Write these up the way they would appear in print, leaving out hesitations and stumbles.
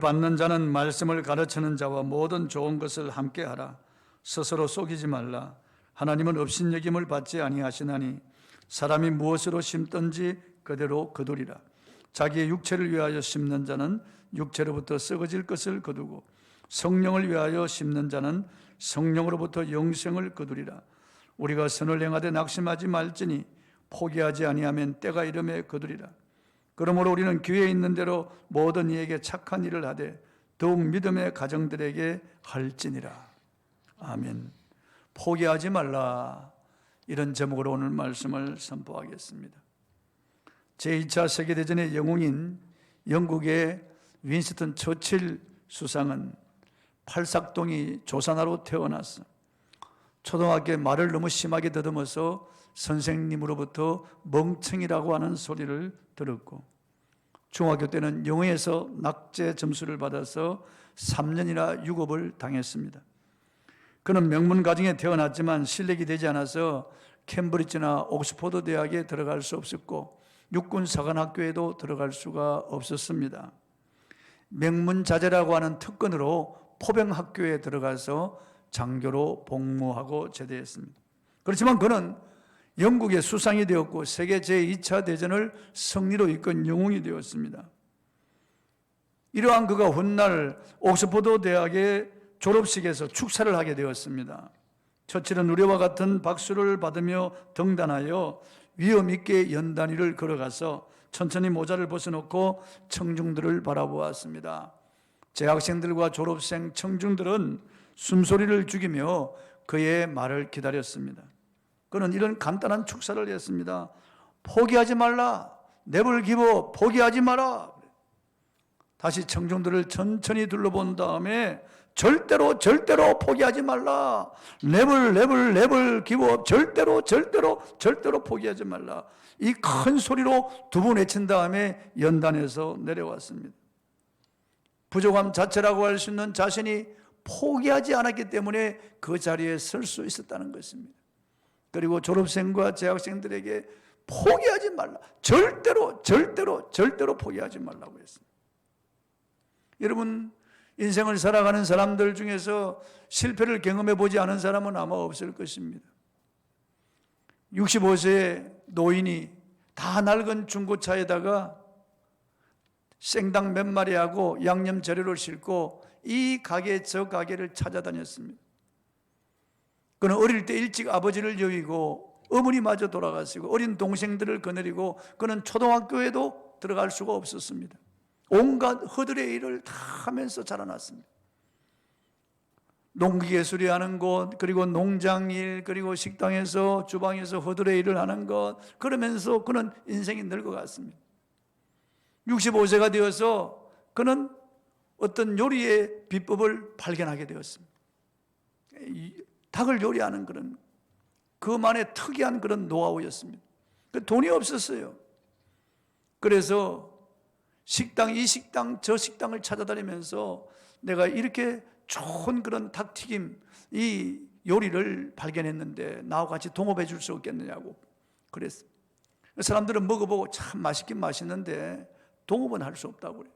받는 자는 말씀을 가르치는 자와 모든 좋은 것을 함께 하라. 스스로 속이지 말라. 하나님은 업신여김을 받지 아니하시나니 사람이 무엇으로 심든지 그대로 거두리라. 자기의 육체를 위하여 심는 자는 육체로부터 썩어질 것을 거두고 성령을 위하여 심는 자는 성령으로부터 영생을 거두리라. 우리가 선을 행하되 낙심하지 말지니 포기하지 아니하면 때가 이름에 거두리라. 그러므로 우리는 기회 있는 대로 모든 이에게 착한 일을 하되 더욱 믿음의 가정들에게 할지니라. 아멘. 포기하지 말라. 이런 제목으로 오늘 말씀을 선포하겠습니다. 제2차 세계대전의 영웅인 영국의 윈스턴 처칠 수상은 팔삭동이 조산아로 태어났어. 초등학교에 말을 너무 심하게 더듬어서 선생님으로부터 멍청이라고 하는 소리를 들었고, 중학교 때는 영어에서 낙제 점수를 받아서 3년이나 유급을 당했습니다. 그는 명문 가정에 태어났지만 실력이 되지 않아서 캠브리지나 옥스퍼드 대학에 들어갈 수 없었고 육군 사관학교에도 들어갈 수가 없었습니다. 명문자재라고 하는 특권으로 포병학교에 들어가서 장교로 복무하고 제대했습니다. 그렇지만 그는 영국의 수상이 되었고 세계 제2차 대전을 승리로 이끈 영웅이 되었습니다. 이러한 그가 훗날 옥스퍼드 대학의 졸업식에서 축사를 하게 되었습니다. 처칠은 우리와 같은 박수를 받으며 등단하여 위엄 있게 연단 위를 걸어가서 천천히 모자를 벗어놓고 청중들을 바라보았습니다. 재학생들과 졸업생 청중들은 숨소리를 죽이며 그의 말을 기다렸습니다. 그는 이런 간단한 축사를 했습니다. 포기하지 말라. never give up. 포기하지 마라. 다시 청중들을 천천히 둘러본 다음에 절대로 포기하지 말라. never give up. 절대로 포기하지 말라. 이 큰 소리로 두 번 외친 다음에 연단에서 내려왔습니다. 부족함 자체라고 할 수 있는 자신이 포기하지 않았기 때문에 그 자리에 설 수 있었다는 것입니다. 그리고 졸업생과 재학생들에게 포기하지 말라. 절대로 포기하지 말라고 했습니다. 여러분, 인생을 살아가는 사람들 중에서 실패를 경험해 보지 않은 사람은 아마 없을 것입니다. 65세의 노인이 다 낡은 중고차에다가 생닭 몇 마리 하고 양념 재료를 싣고 이 가게 저 가게를 찾아다녔습니다. 그는 어릴 때 일찍 아버지를 여의고 어머니마저 돌아가시고 어린 동생들을 거느리고 그는 초등학교에도 들어갈 수가 없었습니다. 온갖 허들의 일을 다 하면서 자라났습니다. 농기계수리 하는 것, 그리고 농장일, 그리고 식당에서 주방에서 허들의 일을 하는 것, 그러면서 그는 인생이 늙어갔습니다. 65세가 되어서 그는 어떤 요리의 비법을 발견하게 되었습니다. 닭을 요리하는 그런 그만의 특이한 그런 노하우였습니다. 돈이 없었어요. 그래서 식당, 이 식당, 저 식당을 찾아다니면서 내가 이렇게 좋은 그런 닭튀김, 이 요리를 발견했는데 나와 같이 동업해 줄 수 없겠느냐고 그랬어요. 사람들은 먹어보고 참 맛있긴 맛있는데 동업은 할 수 없다고 그래요.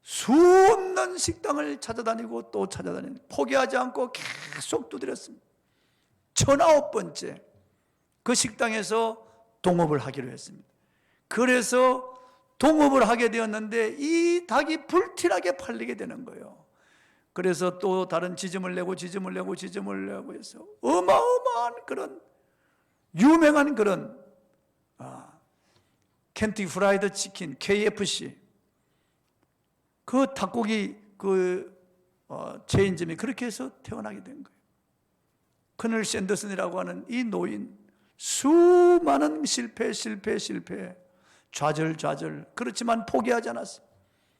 수없는 식당을 찾아다니고 또 찾아다니고 포기하지 않고 계속 두드렸습니다. 1009번째 그 식당에서 동업을 하기로 했습니다. 그래서 동업을 하게 되었는데 이 닭이 불티나게 팔리게 되는 거예요. 그래서 또 다른 지점을 내고 해서 어마어마한 그런 유명한 그런 켄터키 프라이드 치킨 KFC 그 닭고기 체인점이 그렇게 해서 태어나게 된 거예요. 커널 샌더슨이라고 하는 이 노인 수많은 실패 좌절 그렇지만 포기하지 않았어요.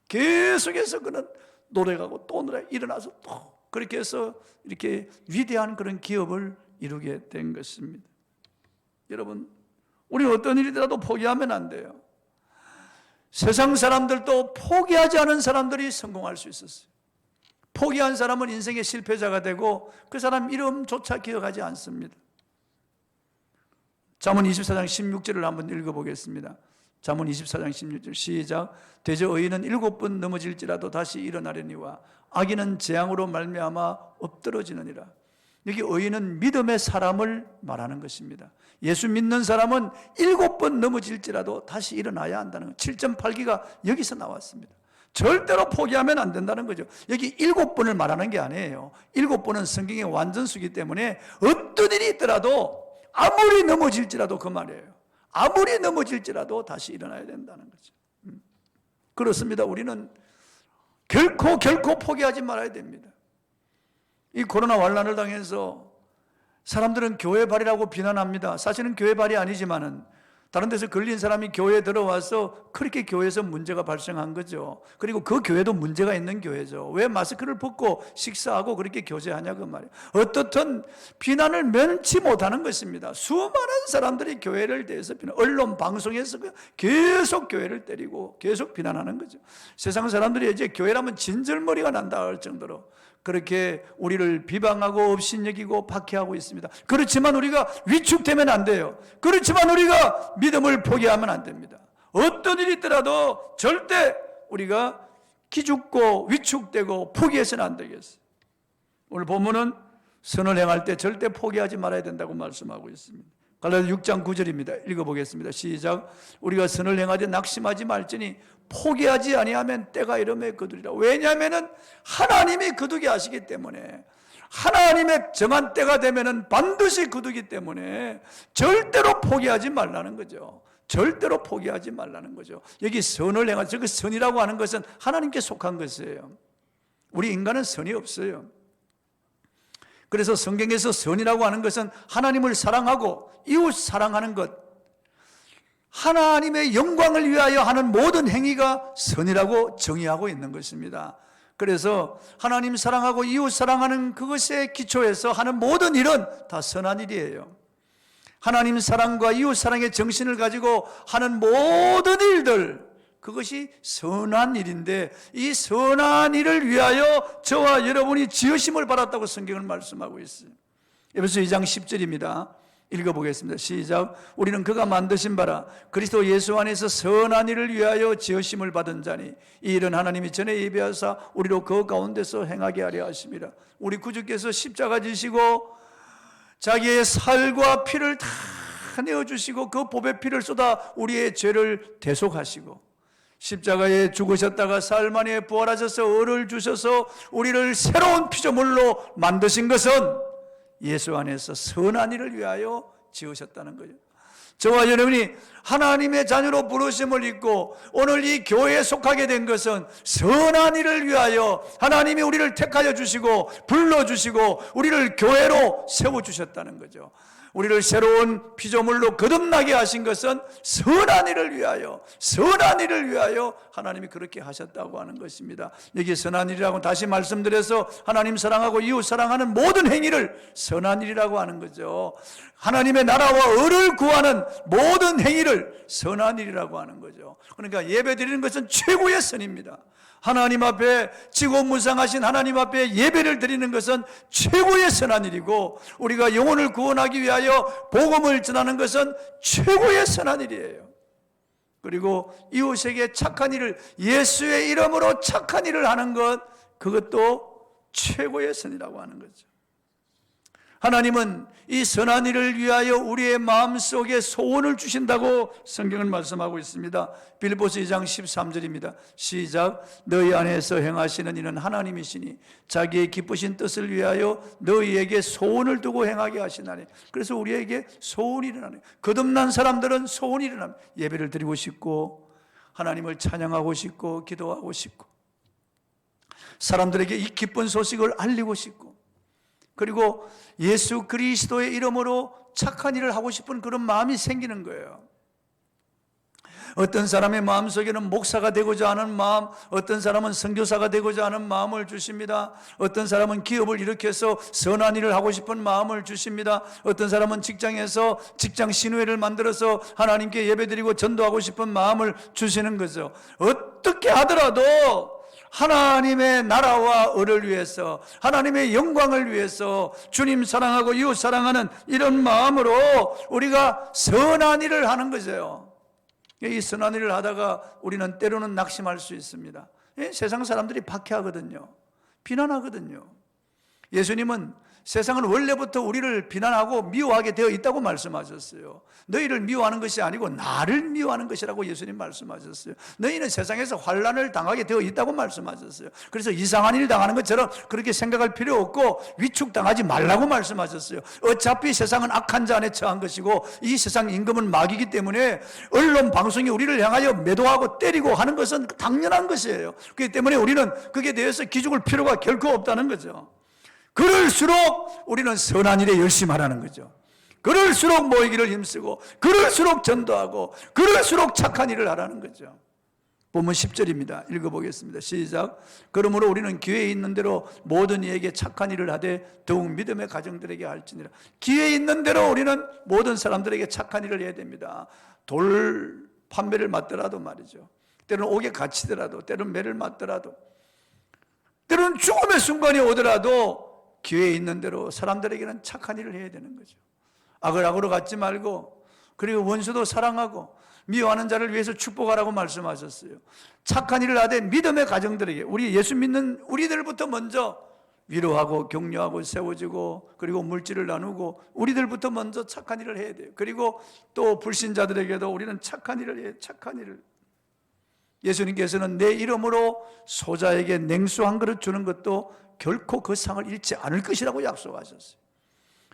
계속해서 그는 노력하고 또 노래 일어나서 또 그렇게 해서 이렇게 위대한 그런 기업을 이루게 된 것입니다. 여러분, 우리는 어떤 일이라도 포기하면 안 돼요. 세상 사람들도 포기하지 않은 사람들이 성공할 수 있었어요. 포기한 사람은 인생의 실패자가 되고 그 사람 이름조차 기억하지 않습니다. 잠언 24장 16절을 한번 읽어보겠습니다. 잠언 24장 16절 시작. 대저 의인은 7번 넘어질지라도 다시 일어나려니와 악인은 재앙으로 말미암아 엎드러지느니라. 여기 의인은 믿음의 사람을 말하는 것입니다. 예수 믿는 사람은 7번 넘어질지라도 다시 일어나야 한다는 것. 7.8기가 여기서 나왔습니다. 절대로 포기하면 안 된다는 거죠. 여기 7번을 말하는 게 아니에요. 7번은 성경의 완전수기 때문에 어떤 일이 있더라도 아무리 넘어질지라도 그 말이에요. 아무리 넘어질지라도 다시 일어나야 된다는 거죠. 그렇습니다. 우리는 결코 포기하지 말아야 됩니다. 이 코로나 환란을 당해서 사람들은 교회발이라고 비난합니다. 사실은 교회발이 아니지만은 다른 데서 걸린 사람이 교회에 들어와서 그렇게 교회에서 문제가 발생한 거죠. 그리고 그 교회도 문제가 있는 교회죠. 왜 마스크를 벗고 식사하고 그렇게 교제하냐 그 말이에요. 어떻든 비난을 면치 못하는 것입니다. 수많은 사람들이 교회를 대해서 언론 방송에서 계속 교회를 때리고 계속 비난하는 거죠. 세상 사람들이 이제 교회라면 진절머리가 난다 할 정도로 그렇게 우리를 비방하고 업신여기고 박해하고 있습니다. 그렇지만 우리가 위축되면 안 돼요. 그렇지만 우리가 믿음을 포기하면 안 됩니다. 어떤 일이 있더라도 절대 우리가 기죽고 위축되고 포기해서는 안 되겠어요. 오늘 본문은 선을 행할 때 절대 포기하지 말아야 된다고 말씀하고 있습니다. 갈라디아 6장 9절입니다. 읽어보겠습니다. 시작. 우리가 선을 행하되 낙심하지 말지니 포기하지 아니하면 때가 이름에 거두리라. 왜냐하면 하나님이 거두게 하시기 때문에, 하나님의 정한 때가 되면 반드시 거두기 때문에 절대로 포기하지 말라는 거죠. 절대로 포기하지 말라는 거죠. 여기 선을 행하지, 그 선이라고 하는 것은 하나님께 속한 것이에요. 우리 인간은 선이 없어요. 그래서 성경에서 선이라고 하는 것은 하나님을 사랑하고 이웃 사랑하는 것, 하나님의 영광을 위하여 하는 모든 행위가 선이라고 정의하고 있는 것입니다. 그래서 하나님 사랑하고 이웃 사랑하는 그것에 기초해서 하는 모든 일은 다 선한 일이에요. 하나님 사랑과 이웃 사랑의 정신을 가지고 하는 모든 일들, 그것이 선한 일인데 이 선한 일을 위하여 저와 여러분이 지으심을 받았다고 성경은 말씀하고 있어요. 에베소 2장 10절입니다. 읽어보겠습니다. 시작. 우리는 그가 만드신 바라 그리스도 예수 안에서 선한 일을 위하여 지으심을 받은 자니 이 일은 하나님이 전에 예비하사 우리로 그 가운데서 행하게 하려 하심이라. 우리 구주께서 십자가 지시고 자기의 살과 피를 다 내어주시고 그 보배 피를 쏟아 우리의 죄를 대속하시고 십자가에 죽으셨다가 사흘 만에 부활하셔서 의를 주셔서 우리를 새로운 피조물로 만드신 것은 예수 안에서 선한 일을 위하여 지으셨다는 거예요. 저와 여러분이 하나님의 자녀로 부르심을 입고 오늘 이 교회에 속하게 된 것은 선한 일을 위하여 하나님이 우리를 택하여 주시고 불러주시고 우리를 교회로 세워주셨다는 거죠. 우리를 새로운 피조물로 거듭나게 하신 것은 선한 일을 위하여, 선한 일을 위하여 하나님이 그렇게 하셨다고 하는 것입니다. 여기 선한 일이라고 다시 말씀드려서 하나님 사랑하고 이웃 사랑하는 모든 행위를 선한 일이라고 하는 거죠. 하나님의 나라와 의를 구하는 모든 행위를 선한 일이라고 하는 거죠. 그러니까 예배 드리는 것은 최고의 선입니다. 하나님 앞에 지고무상하신 하나님 앞에 예배를 드리는 것은 최고의 선한 일이고 우리가 영혼을 구원하기 위하여 복음을 전하는 것은 최고의 선한 일이에요. 그리고 이웃에게 착한 일을, 예수의 이름으로 착한 일을 하는 것, 그것도 최고의 선이라고 하는 거죠. 하나님은 이 선한 일을 위하여 우리의 마음속에 소원을 주신다고 성경은 말씀하고 있습니다. 빌립보서 2장 13절입니다. 시작. 너희 안에서 행하시는 이는 하나님이시니 자기의 기쁘신 뜻을 위하여 너희에게 소원을 두고 행하게 하시나니. 그래서 우리에게 소원이 일어나네. 거듭난 사람들은 소원이 일어납니다. 예배를 드리고 싶고 하나님을 찬양하고 싶고 기도하고 싶고 사람들에게 이 기쁜 소식을 알리고 싶고 그리고 예수 그리스도의 이름으로 착한 일을 하고 싶은 그런 마음이 생기는 거예요. 어떤 사람의 마음속에는 목사가 되고자 하는 마음, 어떤 사람은 선교사가 되고자 하는 마음을 주십니다. 어떤 사람은 기업을 일으켜서 선한 일을 하고 싶은 마음을 주십니다. 어떤 사람은 직장에서 직장 신회를 만들어서 하나님께 예배드리고 전도하고 싶은 마음을 주시는 거죠. 어떻게 하더라도 하나님의 나라와 의를 위해서 하나님의 영광을 위해서 주님 사랑하고 이웃 사랑하는 이런 마음으로 우리가 선한 일을 하는 거죠. 이 선한 일을 하다가 우리는 때로는 낙심할 수 있습니다. 세상 사람들이 박해하거든요. 비난하거든요. 예수님은 세상은 원래부터 우리를 비난하고 미워하게 되어 있다고 말씀하셨어요. 너희를 미워하는 것이 아니고 나를 미워하는 것이라고 예수님 말씀하셨어요. 너희는 세상에서 환난을 당하게 되어 있다고 말씀하셨어요. 그래서 이상한 일 당하는 것처럼 그렇게 생각할 필요 없고 위축당하지 말라고 말씀하셨어요. 어차피 세상은 악한 자 안에 처한 것이고 이 세상 임금은 마귀이기 때문에 언론 방송이 우리를 향하여 매도하고 때리고 하는 것은 당연한 것이에요. 그렇기 때문에 우리는 거기에 대해서 기죽을 필요가 결코 없다는 거죠. 그럴수록 우리는 선한 일에 열심히 하라는 거죠. 그럴수록 모이기를 힘쓰고, 그럴수록 전도하고, 그럴수록 착한 일을 하라는 거죠. 본문 10절입니다. 읽어보겠습니다. 시작. 그러므로 우리는 기회에 있는 대로 모든 이에게 착한 일을 하되 더욱 믿음의 가정들에게 할지니라. 기회에 있는 대로 우리는 모든 사람들에게 착한 일을 해야 됩니다. 돌 판매를 맡더라도 말이죠. 때로는 옥에 갇히더라도, 때로는 매를 맞더라도, 때로는 죽음의 순간이 오더라도 기회에 있는 대로 사람들에게는 착한 일을 해야 되는 거죠. 악을 악으로 갚지 말고, 그리고 원수도 사랑하고 미워하는 자를 위해서 축복하라고 말씀하셨어요. 착한 일을 하되 믿음의 가정들에게, 우리 예수 믿는 우리들부터 먼저 위로하고 격려하고 세워주고, 그리고 물질을 나누고 우리들부터 먼저 착한 일을 해야 돼요. 그리고 또 불신자들에게도 우리는 착한 일을 해요. 착한 일을. 예수님께서는 내 이름으로 소자에게 냉수 한 그릇 주는 것도 결코 그 상을 잃지 않을 것이라고 약속하셨어요.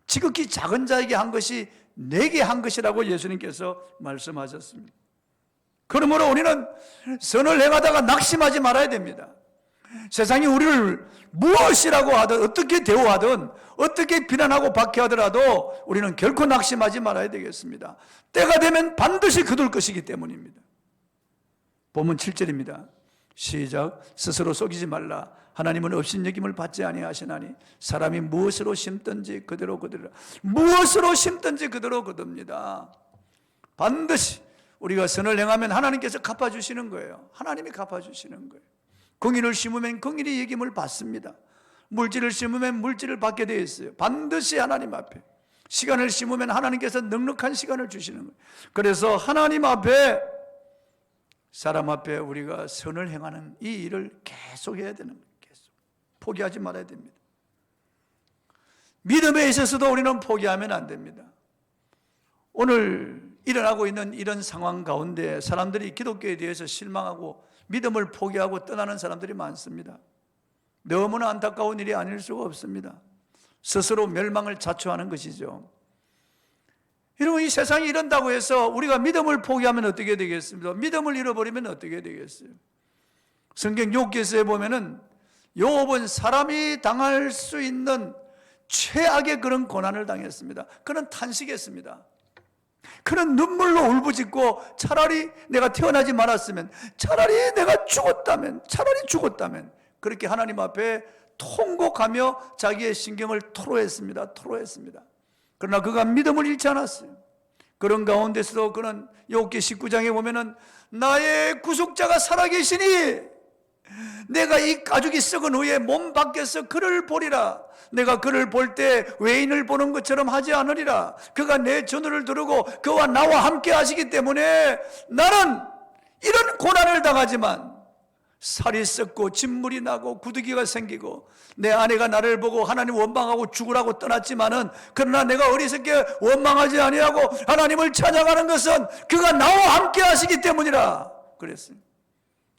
지극히 작은 자에게 한 것이 내게 한 것이라고 예수님께서 말씀하셨습니다. 그러므로 우리는 선을 행하다가 낙심하지 말아야 됩니다. 세상이 우리를 무엇이라고 하든, 어떻게 대우하든, 어떻게 비난하고 박해하더라도 우리는 결코 낙심하지 말아야 되겠습니다. 때가 되면 반드시 거둘 것이기 때문입니다. 본문 7절입니다. 시작. 스스로 속이지 말라. 하나님은 업신여김을 받지 아니하시나니 사람이 무엇으로 심든지 그대로 거두리라. 무엇으로 심든지 그대로 거둡니다. 반드시 우리가 선을 행하면 하나님께서 갚아주시는 거예요. 하나님이 갚아주시는 거예요. 공의를 심으면 공의의 여김을 받습니다. 물질을 심으면 물질을 받게 되어 있어요. 반드시 하나님 앞에. 시간을 심으면 하나님께서 넉넉한 시간을 주시는 거예요. 그래서 하나님 앞에, 사람 앞에 우리가 선을 행하는 이 일을 계속 해야 되는 거예요. 계속. 포기하지 말아야 됩니다. 믿음에 있어서도 우리는 포기하면 안 됩니다. 오늘 일어나고 있는 이런 상황 가운데 사람들이 기독교에 대해서 실망하고 믿음을 포기하고 떠나는 사람들이 많습니다. 너무나 안타까운 일이 아닐 수가 없습니다. 스스로 멸망을 자초하는 것이죠. 여러분, 이 세상이 이런다고 해서 우리가 믿음을 포기하면 어떻게 되겠습니까? 믿음을 잃어버리면 어떻게 되겠어요? 성경 욥기서에 보면은 욥은 사람이 당할 수 있는 최악의 그런 고난을 당했습니다. 그는 탄식했습니다. 그는 눈물로 울부짖고 차라리 내가 태어나지 말았으면, 차라리 내가 죽었다면, 그렇게 하나님 앞에 통곡하며 자기의 신경을 토로했습니다. 그러나 그가 믿음을 잃지 않았어요. 그런 가운데서도 그는 욥기 19장에 보면은 나의 구속자가 살아계시니 내가 이 가죽이 썩은 후에 몸 밖에서 그를 보리라. 내가 그를 볼 때 외인을 보는 것처럼 하지 않으리라. 그가 내 전우를 두르고 그와 나와 함께 하시기 때문에 나는 이런 고난을 당하지만 살이 썩고 진물이 나고 구더기가 생기고 내 아내가 나를 보고 하나님 원망하고 죽으라고 떠났지만은, 그러나 내가 어리석게 원망하지 아니하고 하나님을 찬양하는 것은 그가 나와 함께 하시기 때문이라 그랬어요.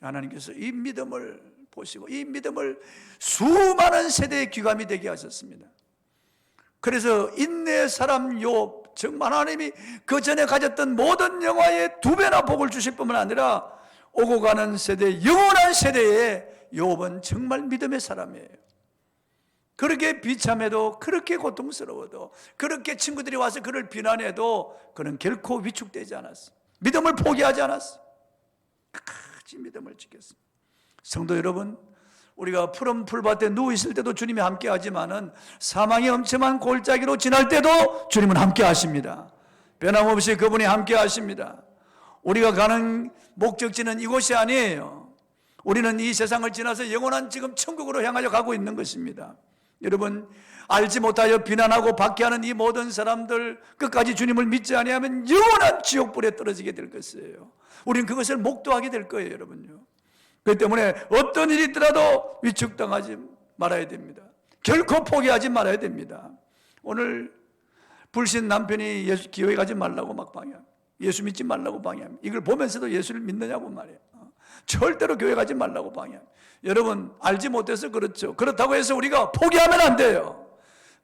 하나님께서 이 믿음을 보시고 이 믿음을 수많은 세대의 귀감이 되게 하셨습니다. 그래서 인내의 사람 욥, 정말 하나님이 그 전에 가졌던 모든 영화에 2배나 복을 주실 뿐만 아니라 오고 가는 세대, 영원한 세대에 욥은 정말 믿음의 사람이에요. 그렇게 비참해도, 그렇게 고통스러워도, 그렇게 친구들이 와서 그를 비난해도 그는 결코 위축되지 않았어요. 믿음을 포기하지 않았어요. 끝까지 믿음을 지켰습니다. 성도 여러분, 우리가 푸른 풀밭에 누워 있을 때도 주님이 함께 하지만은 사망의 엄청난 골짜기로 지날 때도 주님은 함께 하십니다. 변함없이 그분이 함께 하십니다. 우리가 가는 목적지는 이곳이 아니에요. 우리는 이 세상을 지나서 영원한 지금 천국으로 향하여 가고 있는 것입니다. 여러분, 알지 못하여 비난하고 박해하는 이 모든 사람들, 끝까지 주님을 믿지 아니하면 영원한 지옥불에 떨어지게 될 것이에요. 우리는 그것을 목도하게 될 거예요, 여러분요. 그렇기 때문에 어떤 일이 있더라도 위축당하지 말아야 됩니다. 결코 포기하지 말아야 됩니다. 오늘 불신 남편이 교회 가지 말라고 막 방해합니다. 예수 믿지 말라고 방해합니다. 이걸 보면서도 예수를 믿느냐고 말이에요. 절대로 교회 가지 말라고 방해합니다. 여러분, 알지 못해서 그렇죠. 그렇다고 해서 우리가 포기하면 안 돼요.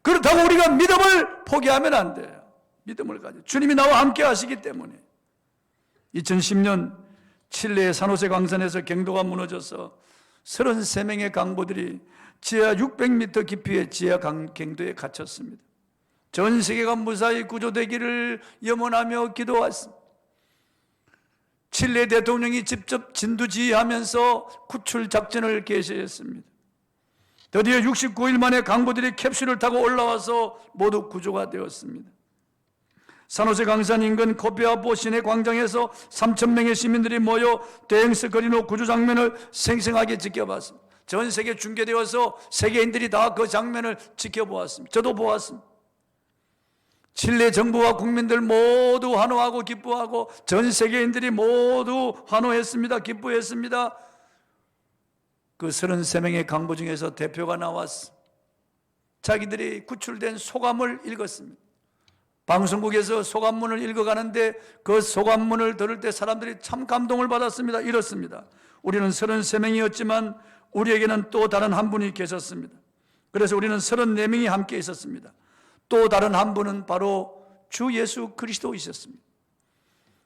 그렇다고 우리가 믿음을 포기하면 안 돼요. 믿음을 가지고 주님이 나와 함께 하시기 때문에. 2010년 칠레의 산호세 광산에서 경도가 무너져서 33명의 강보들이 지하 600m 깊이의 지하 경도에 갇혔습니다. 전 세계가 무사히 구조되기를 염원하며 기도했습니다. 칠레 대통령이 직접 진두지휘하면서 구출 작전을 개시했습니다. 드디어 69일 만에 강보들이 캡슐을 타고 올라와서 모두 구조가 되었습니다. 산호세 광산 인근 코피아포 시내 광장에서 3,000명의 시민들이 모여 대행스 거리노 구조 장면을 생생하게 지켜봤습니다. 전 세계 중계되어서 세계인들이 다 그 장면을 지켜보았습니다. 저도 보았습니다. 칠레 정부와 국민들 모두 환호하고 기뻐하고 전 세계인들이 모두 환호했습니다. 기뻐했습니다. 그 33명의 강보 중에서 대표가 나왔어. 자기들이 구출된 소감을 읽었습니다. 방송국에서 소감문을 읽어가는데 그 소감문을 들을 때 사람들이 참 감동을 받았습니다. 이렇습니다. 우리는 33명이었지만 우리에게는 또 다른 한 분이 계셨습니다. 그래서 우리는 34명이 함께 있었습니다. 또 다른 한 분은 바로 주 예수 그리스도이셨습니다.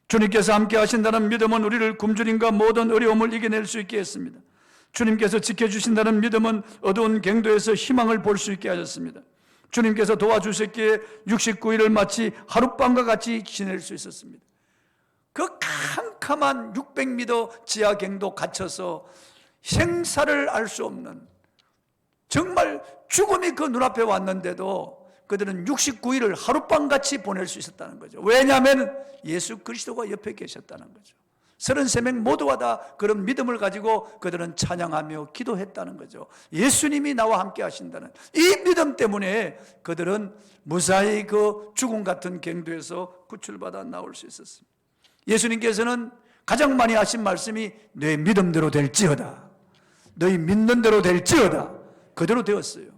주님께서 함께 하신다는 믿음은 우리를 굶주림과 모든 어려움을 이겨낼 수 있게 했습니다. 주님께서 지켜주신다는 믿음은 어두운 갱도에서 희망을 볼 수 있게 하셨습니다. 주님께서 도와주셨기에 69일을 마치 하룻밤과 같이 지낼 수 있었습니다. 그 캄캄한 600m 지하 갱도 갇혀서 생사를 알 수 없는, 정말 죽음이 그 눈앞에 왔는데도 그들은 69일을 하룻밤같이 보낼 수 있었다는 거죠. 왜냐하면 예수 그리스도가 옆에 계셨다는 거죠. 33명 모두가 다 그런 믿음을 가지고 그들은 찬양하며 기도했다는 거죠. 예수님이 나와 함께 하신다는 이 믿음 때문에 그들은 무사히 그 죽음 같은 갱도에서 구출받아 나올 수 있었습니다. 예수님께서는 가장 많이 하신 말씀이 내 믿음대로 될지어다, 너희 믿는 대로 될지어다. 그대로 되었어요.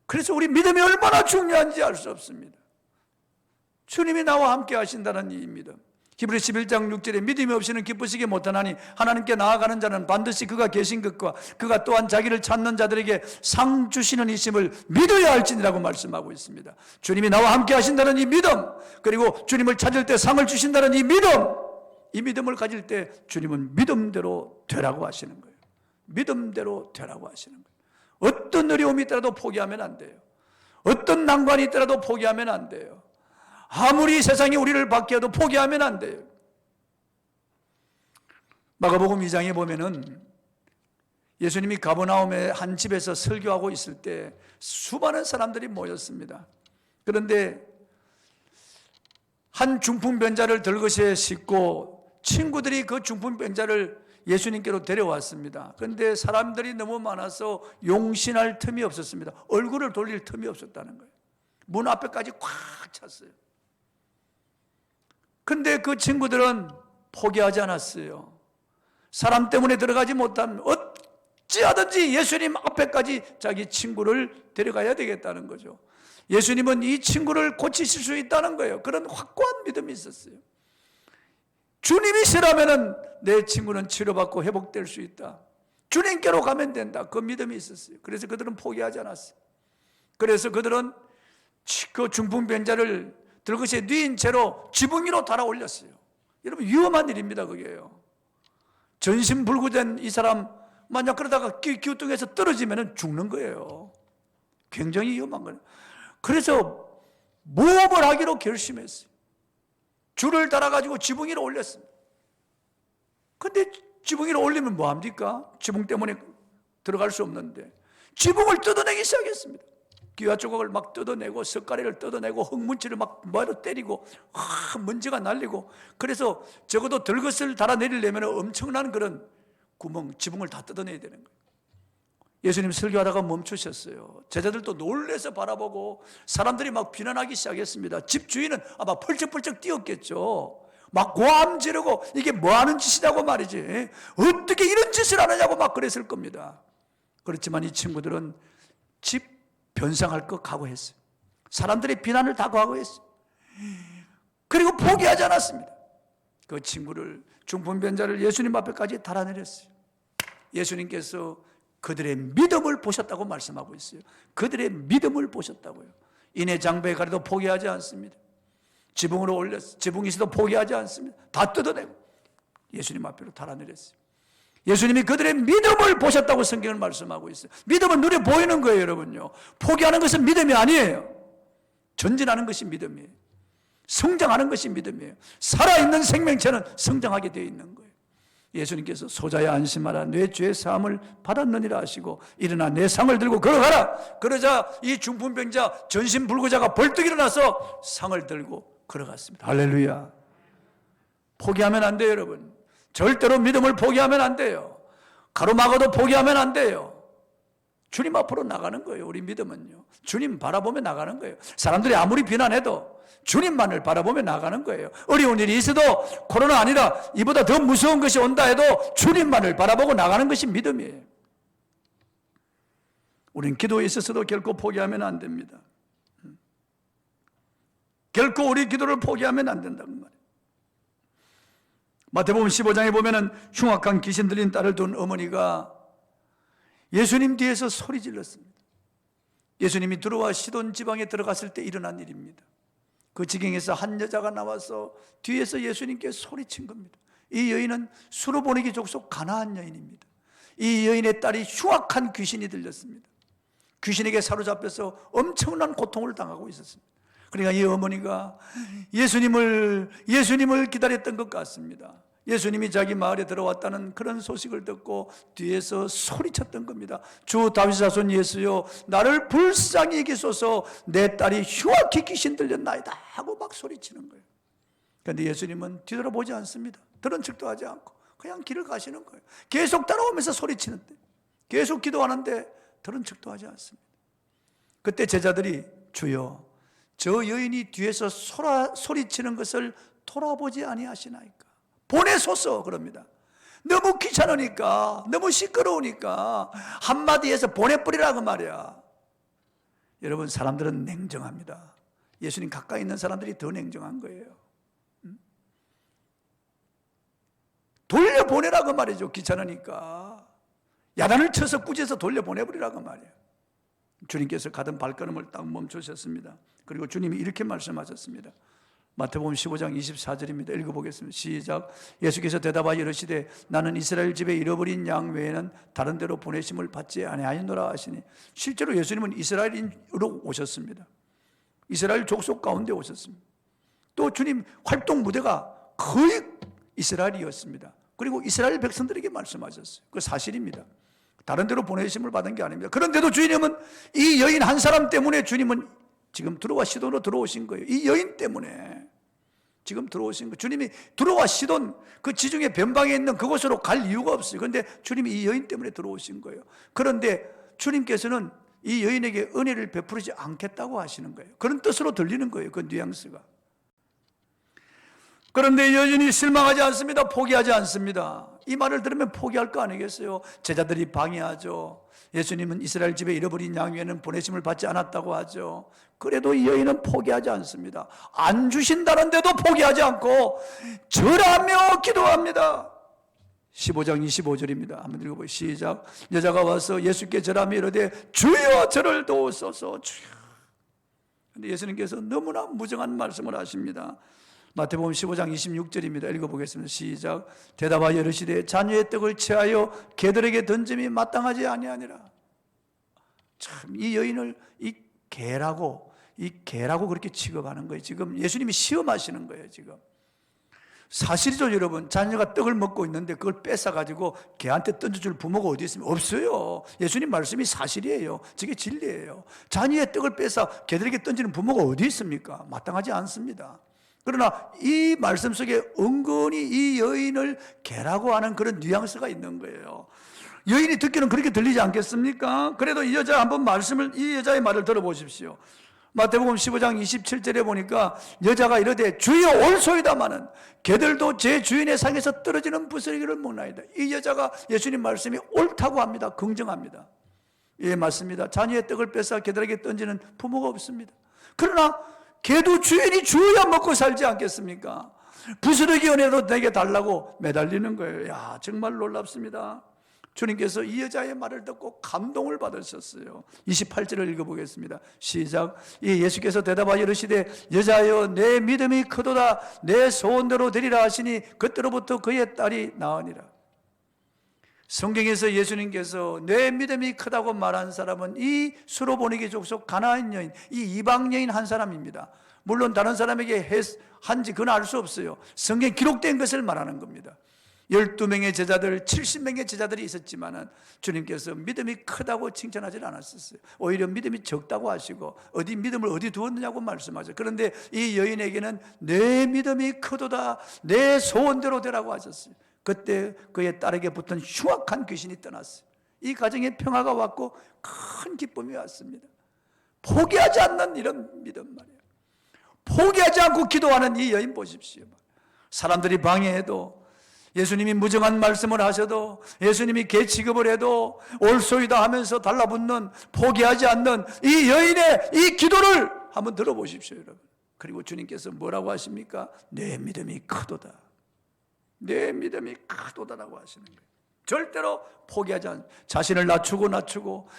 그래서 우리 믿음이 얼마나 중요한지 알 수 없습니다. 주님이 나와 함께 하신다는 이 믿음. 히브리서 11장 6절에 믿음이 없이는 기쁘시게 못하나니 하나님께 나아가는 자는 반드시 그가 계신 것과 그가 또한 자기를 찾는 자들에게 상 주시는 이심을 믿어야 할지니라고 말씀하고 있습니다. 주님이 나와 함께 하신다는 이 믿음, 그리고 주님을 찾을 때 상을 주신다는 이 믿음, 이 믿음을 가질 때 주님은 믿음대로 되라고 하시는 거예요. 믿음대로 되라고 하시는 거예요. 어떤 어려움이 있더라도 포기하면 안 돼요. 어떤 난관이 있더라도 포기하면 안 돼요. 아무리 세상이 우리를 박해해도 포기하면 안 돼요. 마가복음 2장에 보면은 예수님이 가버나움의 한 집에서 설교하고 있을 때 수많은 사람들이 모였습니다. 그런데 한 중풍병자를 들것에 싣고 친구들이 그 중풍병자를 예수님께로 데려왔습니다. 그런데 사람들이 너무 많아서 용신할 틈이 없었습니다. 얼굴을 돌릴 틈이 없었다는 거예요. 문 앞에까지 꽉 찼어요. 근데 그 친구들은 포기하지 않았어요. 사람 때문에 들어가지 못한, 어찌하든지 예수님 앞에까지 자기 친구를 데려가야 되겠다는 거죠. 예수님은 이 친구를 고치실 수 있다는 거예요. 그런 확고한 믿음이 있었어요. 주님이시라면 내 친구는 치료받고 회복될 수 있다. 주님께로 가면 된다. 그 믿음이 있었어요. 그래서 그들은 포기하지 않았어요. 그래서 그들은 그 중풍병자를 들것에 뉘인 채로 지붕 위로 달아 올렸어요. 여러분, 위험한 일입니다. 그게요. 전신불구된 이 사람 만약 그러다가 기우뚱해서 떨어지면 죽는 거예요. 굉장히 위험한 거예요. 그래서 모험을 하기로 결심했어요. 줄을 달아가지고 지붕 위로 올렸습니다. 근데 지붕 위로 올리면 뭐합니까? 지붕 때문에 들어갈 수 없는데 지붕을 뜯어내기 시작했습니다. 기와 조각을 막 뜯어내고 석가래를 뜯어내고 흙문치를 막 머리로 때리고 먼지가 날리고, 그래서 적어도 들것을 달아내리려면 엄청난 그런 구멍, 지붕을 다 뜯어내야 되는 거예요. 예수님 설교하다가 멈추셨어요. 제자들도 놀래서 바라보고 사람들이 막 비난하기 시작했습니다. 집 주인은 아마 펄쩍펄쩍 뛰었겠죠. 막 고함 지르고 이게 뭐하는 짓이냐고 말이지, 어떻게 이런 짓을 하느냐고 막 그랬을 겁니다. 그렇지만 이 친구들은 집 변상할 거 각오했어요. 사람들의 비난을 다 각오했어요. 그리고 포기하지 않았습니다. 그 친구를, 중풍병자를 예수님 앞에까지 달아내렸어요. 예수님께서 그들의 믿음을 보셨다고 말씀하고 있어요. 그들의 믿음을 보셨다고요. 이내 장배에 가려도 포기하지 않습니다. 지붕으로 올렸어요. 지붕이 있어도 포기하지 않습니다. 다 뜯어내고 예수님 앞으로 달아내렸어요. 예수님이 그들의 믿음을 보셨다고 성경을 말씀하고 있어요. 믿음은 눈에 보이는 거예요, 여러분요. 포기하는 것은 믿음이 아니에요. 전진하는 것이 믿음이에요. 성장하는 것이 믿음이에요. 살아있는 생명체는 성장하게 되어 있는 거예요. 예수님께서 소자야 안심하라, 내 죄 사함을 받았느니라 하시고 일어나 내 상을 들고 걸어가라. 그러자 이 중풍병자 전신불구자가 벌떡 일어나서 상을 들고 걸어갔습니다. 할렐루야. 포기하면 안 돼요, 여러분. 절대로 믿음을 포기하면 안 돼요. 가로막아도 포기하면 안 돼요. 주님 앞으로 나가는 거예요. 우리 믿음은요, 주님 바라보며 나가는 거예요. 사람들이 아무리 비난해도 주님만을 바라보며 나가는 거예요. 어려운 일이 있어도 코로나 아니라 이보다 더 무서운 것이 온다 해도 주님만을 바라보고 나가는 것이 믿음이에요. 우리는 기도에 있어서도 결코 포기하면 안 됩니다. 결코 우리 기도를 포기하면 안 된다는 말이에요. 마태복음 15장에 보면은 흉악한 귀신 들린 딸을 둔 어머니가 예수님 뒤에서 소리 질렀습니다. 예수님이 들어와 시돈 지방에 들어갔을 때 일어난 일입니다. 그 지경에서 한 여자가 나와서 뒤에서 예수님께 소리친 겁니다. 이 여인은 수로보내기 족속 가나안 여인입니다. 이 여인의 딸이 흉악한 귀신이 들렸습니다. 귀신에게 사로잡혀서 엄청난 고통을 당하고 있었습니다. 그러니까 이 어머니가 예수님을 기다렸던 것 같습니다. 예수님이 자기 마을에 들어왔다는 그런 소식을 듣고 뒤에서 소리쳤던 겁니다. 주 다윗 자손 예수여, 나를 불쌍히 여기소서, 내 딸이 흉악히 귀신 들렸나이다 하고 막 소리치는 거예요. 그런데 예수님은 뒤돌아보지 않습니다. 들은 척도 하지 않고 그냥 길을 가시는 거예요. 계속 따라오면서 소리치는데, 계속 기도하는데 들은 척도 하지 않습니다. 그때 제자들이 주여, 저 여인이 뒤에서 소리치는 것을 돌아보지 아니하시나이까? 보내소서 그럽니다. 너무 귀찮으니까, 너무 시끄러우니까 한마디에서 보내버리라고 말이야. 여러분, 사람들은 냉정합니다. 예수님 가까이 있는 사람들이 더 냉정한 거예요. 돌려보내라고 말이죠. 귀찮으니까 야단을 쳐서 꾸짖어서 돌려보내버리라고 말이에요. 주님께서 가던 발걸음을 딱 멈추셨습니다. 그리고 주님이 이렇게 말씀하셨습니다. 마태복음 15장 24절입니다. 읽어보겠습니다. 시작. 예수께서 대답하여 이르시되 나는 이스라엘 집에 잃어버린 양 외에는 다른 데로 보내심을 받지 아니하노라 하시니, 실제로 예수님은 이스라엘인으로 오셨습니다. 이스라엘 족속 가운데 오셨습니다. 또 주님 활동 무대가 거의 이스라엘이었습니다. 그리고 이스라엘 백성들에게 말씀하셨어요. 그 사실입니다. 다른 데로 보내심을 받은 게 아닙니다. 그런데도 주님은 이 여인 한 사람 때문에 주님은 지금 들어와 시돈으로 들어오신 거예요. 이 여인 때문에 지금 들어오신 거예요. 주님이 들어와 시돈 그 지중해 변방에 있는 그곳으로 갈 이유가 없어요. 그런데 주님이 이 여인 때문에 들어오신 거예요. 그런데 주님께서는 이 여인에게 은혜를 베푸지 않겠다고 하시는 거예요. 그런 뜻으로 들리는 거예요. 그 뉘앙스가. 그런데 여인이 실망하지 않습니다. 포기하지 않습니다. 이 말을 들으면 포기할 거 아니겠어요? 제자들이 방해하죠. 예수님은 이스라엘 집에 잃어버린 양 외에는 보내심을 받지 않았다고 하죠. 그래도 이 여인은 포기하지 않습니다. 안 주신다는데도 포기하지 않고 절하며 기도합니다. 15장 25절입니다. 한번 읽어보세요. 시작. 여자가 와서 예수께 절하며 이르되 주여 저를 도우소서. 주여. 그런데 예수님께서 너무나 무정한 말씀을 하십니다. 마태복음 15장 26절입니다. 읽어보겠습니다. 시작. 대답하여 이르시되 자녀의 떡을 취하여 개들에게 던짐이 마땅하지 아니하니라. 참, 이 여인을 이 개라고 그렇게 취급하는 거예요. 지금 예수님이 시험하시는 거예요. 지금 사실이죠, 여러분. 자녀가 떡을 먹고 있는데 그걸 뺏어가지고 개한테 던져줄 부모가 어디 있습니까? 없어요. 예수님 말씀이 사실이에요. 저게 진리예요. 자녀의 떡을 뺏어 개들에게 던지는 부모가 어디 있습니까? 마땅하지 않습니다. 그러나 이 말씀 속에 은근히 이 여인을 개라고 하는 그런 뉘앙스가 있는 거예요. 여인이 듣기는 그렇게 들리지 않겠습니까? 그래도 이 여자의 말을 들어보십시오. 마태복음 15장 27절에 보니까 여자가 이르되 주여 올소이다마는 개들도 제 주인의 상에서 떨어지는 부스러기를 먹나이다. 이 여자가 예수님 말씀이 옳다고 합니다. 긍정합니다. 예, 맞습니다. 자녀의 떡을 뺏어 개들에게 던지는 부모가 없습니다. 그러나 개도 주인이 주어야 먹고 살지 않겠습니까? 부스러기 은혜도 내게 달라고 매달리는 거예요. 야, 정말 놀랍습니다. 주님께서 이 여자의 말을 듣고 감동을 받으셨어요. 28절을 읽어보겠습니다. 시작. 예수께서 대답하여 이르시되 여자여 내 믿음이 크도다 내 소원대로 되리라 하시니 그때로부터 그의 딸이 나으니라. 성경에서 예수님께서 내 믿음이 크다고 말한 사람은 이 수로보니게 족속 가나안 여인, 이 이방 여인 한 사람입니다. 물론 다른 사람에게 한지 그건 알 수 없어요. 성경에 기록된 것을 말하는 겁니다. 12명의 제자들, 70명의 제자들이 있었지만 주님께서 믿음이 크다고 칭찬하지 않았었어요. 오히려 믿음이 적다고 하시고 믿음을 어디 두었느냐고 말씀하죠. 그런데 이 여인에게는 내 믿음이 크도다 내 소원대로 되라고 하셨어요. 그때 그의 딸에게 붙은 흉악한 귀신이 떠났어요. 이 가정에 평화가 왔고 큰 기쁨이 왔습니다. 포기하지 않는 이런 믿음 말이에요. 포기하지 않고 기도하는 이 여인 보십시오. 사람들이 방해해도, 예수님이 무정한 말씀을 하셔도, 예수님이 개 취급을 해도 올소이다 하면서 달라붙는, 포기하지 않는 이 여인의 이 기도를 한번 들어보십시오, 여러분. 그리고 주님께서 뭐라고 하십니까? 내 믿음이 크도다. 내 믿음이 크도다라고 하시는 거예요. 절대로 포기하지 않는, 자신을 낮추고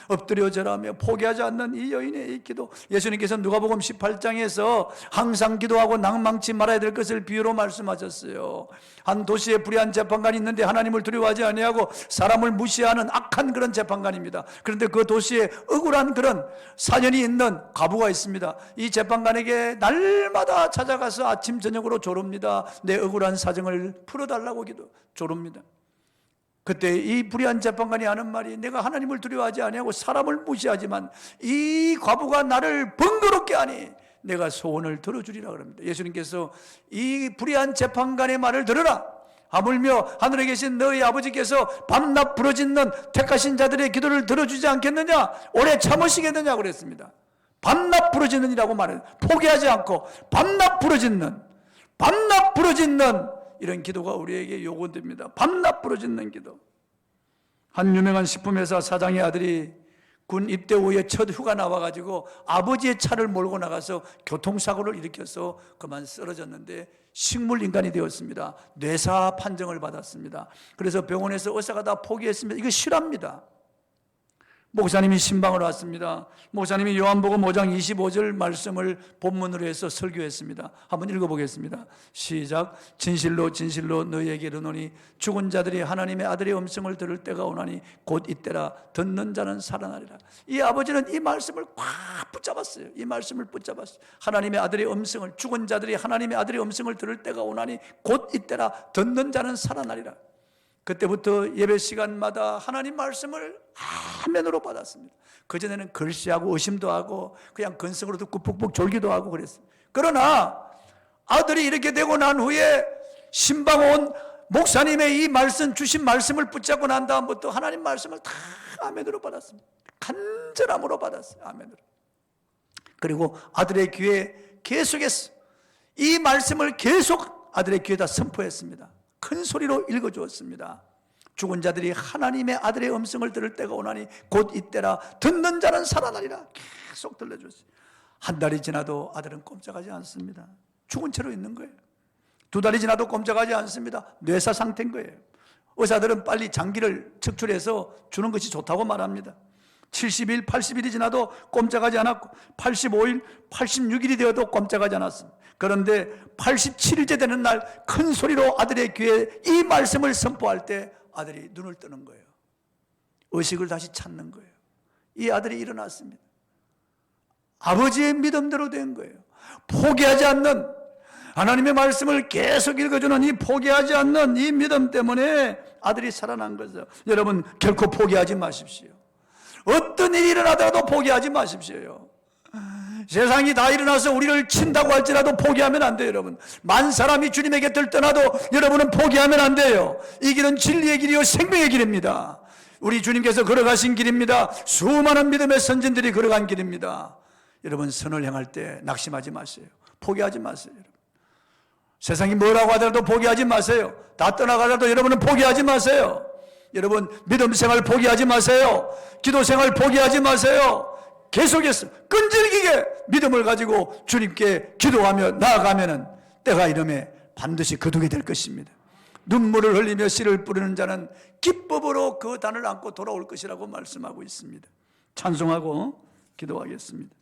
엎드려 절하며 포기하지 않는 이 여인의 이 기도. 예수님께서 누가복음 18장에서 항상 기도하고 낭망치 말아야 될 것을 비유로 말씀하셨어요. 한 도시에 불의한 재판관이 있는데 하나님을 두려워하지 아니하고 사람을 무시하는 악한 그런 재판관입니다. 그런데 그 도시에 억울한 그런 사연이 있는 과부가 있습니다. 이 재판관에게 날마다 찾아가서 아침 저녁으로 조릅니다. 내 억울한 사정을 풀어달라고 조릅니다. 그때 이 불의한 재판관이 하는 말이, 내가 하나님을 두려워하지 아니하고 사람을 무시하지만 이 과부가 나를 번거롭게 하니 내가 소원을 들어주리라 그럽니다. 예수님께서 이 불의한 재판관의 말을 들으라. 하물며 하늘에 계신 너희 아버지께서 밤낮 부르짖는 택하신 자들의 기도를 들어주지 않겠느냐? 오래 참으시겠느냐 그랬습니다. 밤낮 부르짖는이라고 말해요. 포기하지 않고 밤낮 부르짖는 이런 기도가 우리에게 요구됩니다. 밤낮 부르짖는 기도. 한 유명한 식품회사 사장의 아들이 군 입대 후에 첫 휴가 나와가지고 아버지의 차를 몰고 나가서 교통사고를 일으켜서 그만 쓰러졌는데 식물인간이 되었습니다. 뇌사 판정을 받았습니다. 그래서 병원에서 의사가 다 포기했습니다. 이거 실화입니다. 목사님이 신방을 왔습니다. 목사님이 요한복음 5장 25절 말씀을 본문으로 해서 설교했습니다. 한번 읽어보겠습니다. 시작. 진실로 진실로 너희에게 이르노니 죽은 자들이 하나님의 아들의 음성을 들을 때가 오나니 곧 이때라. 듣는 자는 살아나리라. 이 아버지는 이 말씀을 꽉 붙잡았어요. 이 말씀을 붙잡았어요. 하나님의 아들의 음성을, 죽은 자들이 하나님의 아들의 음성을 들을 때가 오나니 곧 이때라. 듣는 자는 살아나리라. 그때부터 예배 시간마다 하나님 말씀을 아멘으로 받았습니다. 그전에는 글씨하고 의심도 하고 그냥 근성으로 듣고 푹푹 졸기도 하고 그랬습니다. 그러나 아들이 이렇게 되고 난 후에 신방 온 목사님의 이 말씀, 주신 말씀을 붙잡고 난 다음부터 하나님 말씀을 다 아멘으로 받았습니다. 간절함으로 받았어요. 아멘으로. 그리고 아들의 귀에 계속했어. 이 말씀을 계속 아들의 귀에다 선포했습니다. 큰 소리로 읽어주었습니다. 죽은 자들이 하나님의 아들의 음성을 들을 때가 오나니 곧 이때라. 듣는 자는 살아나리라. 계속 들려줬어요. 한 달이 지나도 아들은 꼼짝하지 않습니다. 죽은 채로 있는 거예요. 두 달이 지나도 꼼짝하지 않습니다. 뇌사 상태인 거예요. 의사들은 빨리 장기를 척출해서 주는 것이 좋다고 말합니다. 70일, 80일이 지나도 꼼짝하지 않았고 85일, 86일이 되어도 꼼짝하지 않았습니다. 그런데 87일째 되는 날 큰 소리로 아들의 귀에 이 말씀을 선포할 때 아들이 눈을 뜨는 거예요. 의식을 다시 찾는 거예요. 이 아들이 일어났습니다. 아버지의 믿음대로 된 거예요. 포기하지 않는, 하나님의 말씀을 계속 읽어주는 이 포기하지 않는 이 믿음 때문에 아들이 살아난 거죠. 여러분 결코 포기하지 마십시오. 어떤 일이 일어나더라도 포기하지 마십시오. 세상이 다 일어나서 우리를 친다고 할지라도 포기하면 안 돼요. 여러분, 만 사람이 주님의 곁을 떠나도 여러분은 포기하면 안 돼요. 이 길은 진리의 길이요 생명의 길입니다. 우리 주님께서 걸어가신 길입니다. 수많은 믿음의 선진들이 걸어간 길입니다. 여러분, 선을 향할 때 낙심하지 마세요. 포기하지 마세요. 여러분. 세상이 뭐라고 하더라도 포기하지 마세요. 다 떠나가더라도 여러분은 포기하지 마세요. 여러분, 믿음 생활 포기하지 마세요. 기도 생활 포기하지 마세요. 계속해서 끈질기게 믿음을 가지고 주님께 기도하며 나아가면은 때가 이름에 반드시 거두게 될 것입니다. 눈물을 흘리며 씨를 뿌리는 자는 기법으로 그 단을 안고 돌아올 것이라고 말씀하고 있습니다. 찬송하고 기도하겠습니다.